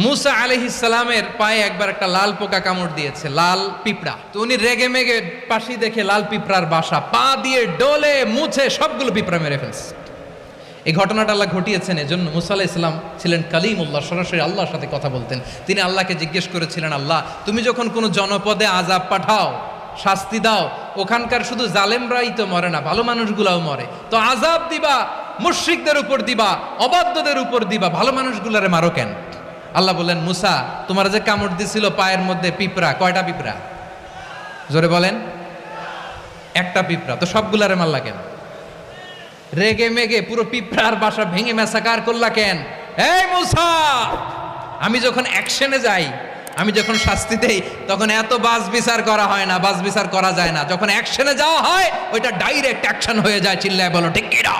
মুসা আলাইহিস সালামের পায়ে একবার একটা লাল পোকা কামড় দিয়েছে, লাল পিঁপড়া। তো উনি রেগে মেগে পাশি দেখে লাল পিঁপড়ার বাসা, পা দিয়ে ডলে মুছে সবগুলো পিঁপড়া মেরে ফেলছে। এই ঘটনাটা আল্লাহ ঘটিয়েছেন এজন্য মুসা আলাইহিস সালাম ছিলেন কালিমুল্লাহ, সরাসরি আল্লাহর সাথে কথা বলতেন। তিনি আল্লাহকে জিজ্ঞেস করেছিলেন, আল্লাহ তুমি যখন কোনো জনপদে আযাব পাঠাও, শাস্তি দাও, ওখানকার শুধু জালেমরাই তো মরে না, ভালো মানুষগুলাও মরে, তো আযাব দিবা মুশরিকদের উপর দিবা, অবাধ্যদের উপর দিবা, ভালো মানুষগুলারে মারো কেন? আল্লাহ বললেন, মুসা তোমার যে কামড় দিছিল পায়ের মধ্যে পিঁপড়া, কয়টা পিঁপড়া? জোরে বলেন। একটা পিঁপড়া, তো সবগুলারে মারলা কেন? রেগে মেগে পুরো পিঁপড়ার বাসা ভেঙে ম্যাসাকার করলা কেন? এই মুসা, আমি যখন অ্যাকশনে যাই, আমি যখন শাস্তি দেই, তখন এত বাস বিচার করা হয় না, বাস বিচার করা যায় না। যখন অ্যাকশনে যাওয়া হয়, ওইটা ডাইরেক্ট অ্যাকশন হয়ে যায়। চিল্লায় বলো ঠিক কি না?